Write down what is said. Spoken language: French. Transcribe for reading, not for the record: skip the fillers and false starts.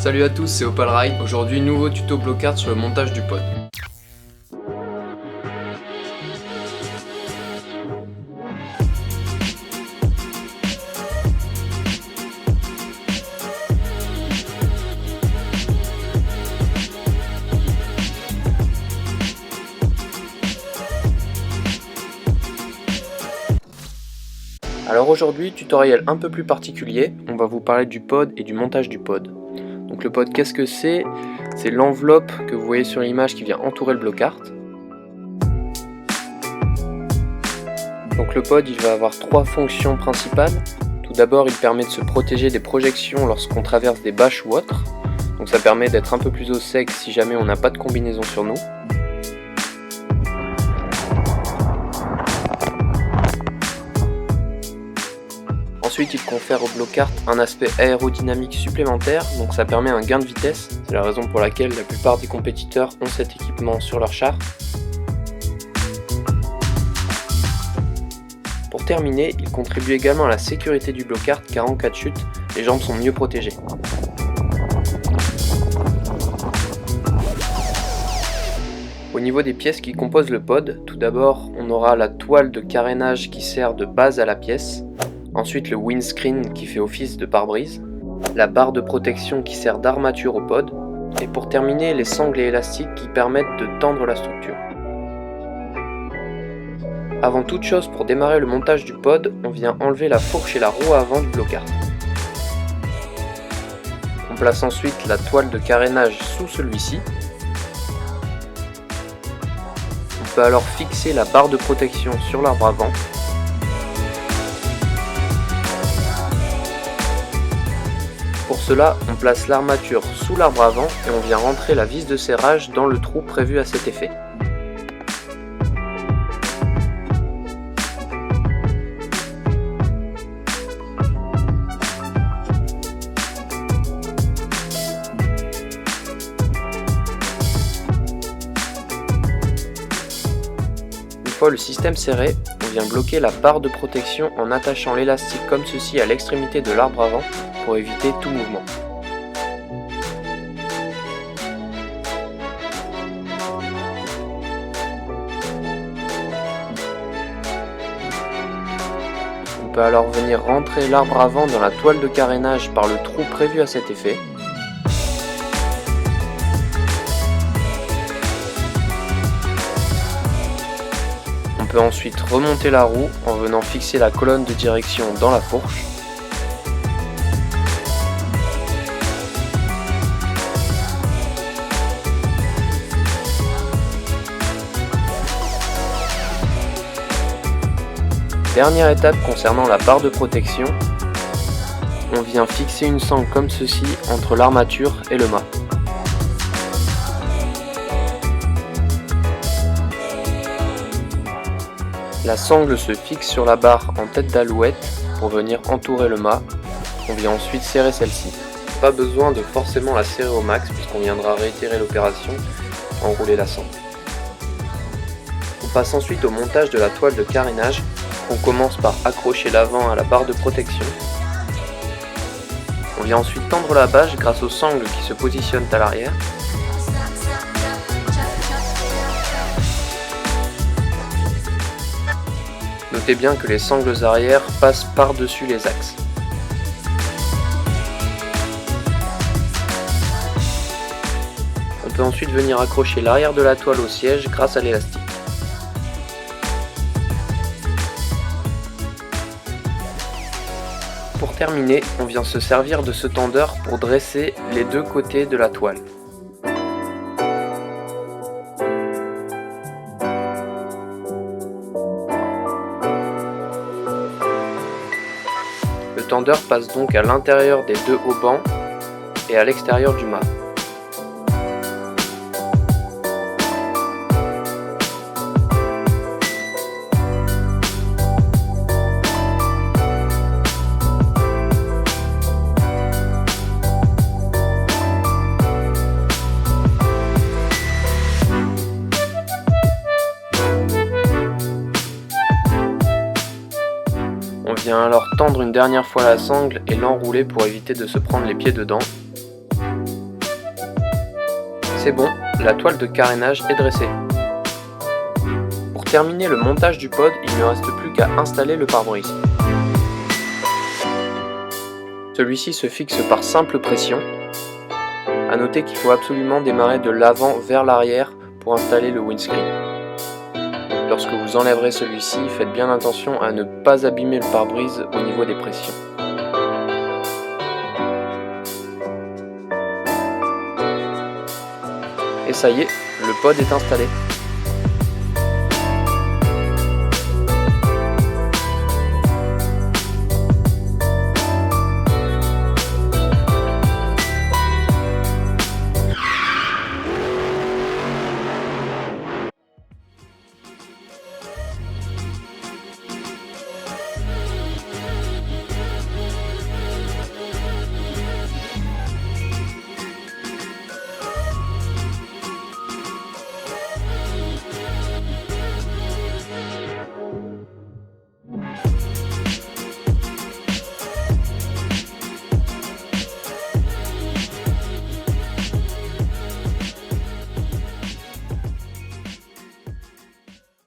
Salut à tous, c'est Opalride. Aujourd'hui, nouveau tuto Blockart sur le montage du pod. Alors aujourd'hui, tutoriel un peu plus particulier, on va vous parler du pod et du montage du pod. Donc le pod, qu'est-ce que c'est? C'est l'enveloppe que vous voyez sur l'image qui vient entourer le Blockart. Donc le pod, il va avoir trois fonctions principales. Tout d'abord, il permet de se protéger des projections lorsqu'on traverse des bâches ou autres. Donc ça permet d'être un peu plus au sec si jamais on n'a pas de combinaison sur nous. Ensuite, il confère au Blockart un aspect aérodynamique supplémentaire, donc ça permet un gain de vitesse. C'est la raison pour laquelle la plupart des compétiteurs ont cet équipement sur leur char. Pour terminer, il contribue également à la sécurité du Blockart car en cas de chute, les jambes sont mieux protégées. Au niveau des pièces qui composent le pod, tout d'abord, on aura la toile de carénage qui sert de base à la pièce. Ensuite le windscreen qui fait office de pare-brise, la barre de protection qui sert d'armature au pod, et pour terminer les sangles et élastiques qui permettent de tendre la structure. Avant toute chose, pour démarrer le montage du pod, on vient enlever la fourche et la roue avant du Blockart. On place ensuite la toile de carénage sous celui-ci. On peut alors fixer la barre de protection sur l'arbre avant. Pour cela, on place l'armature sous l'arbre avant et on vient rentrer la vis de serrage dans le trou prévu à cet effet. Une fois le système serré, on vient bloquer la barre de protection en attachant l'élastique comme ceci à l'extrémité de l'arbre avant pour éviter tout mouvement. On peut alors venir rentrer l'arbre avant dans la toile de carénage par le trou prévu à cet effet. On peut ensuite remonter la roue en venant fixer la colonne de direction dans la fourche. Dernière étape concernant la barre de protection, on vient fixer une sangle comme ceci entre l'armature et le mât. La sangle se fixe sur la barre en tête d'alouette pour venir entourer le mât. On vient ensuite serrer celle-ci. Pas besoin de forcément la serrer au max puisqu'on viendra réitérer l'opération, enrouler la sangle. On passe ensuite au montage de la toile de carénage. On commence par accrocher l'avant à la barre de protection. On vient ensuite tendre la bâche grâce aux sangles qui se positionnent à l'arrière. Notez bien que les sangles arrière passent par-dessus les axes. On peut ensuite venir accrocher l'arrière de la toile au siège grâce à l'élastique. Pour terminer, on vient se servir de ce tendeur pour dresser les deux côtés de la toile. Le tendeur passe donc à l'intérieur des deux haubans et à l'extérieur du mât. On vient alors tendre une dernière fois la sangle et l'enrouler pour éviter de se prendre les pieds dedans. C'est bon, la toile de carénage est dressée. Pour terminer le montage du pod, il ne reste plus qu'à installer le pare-brise. Celui-ci se fixe par simple pression. A noter qu'il faut absolument démarrer de l'avant vers l'arrière pour installer le windscreen. Lorsque vous enlèverez celui-ci, faites bien attention à ne pas abîmer le pare-brise au niveau des pressions. Et ça y est, le pod est installé.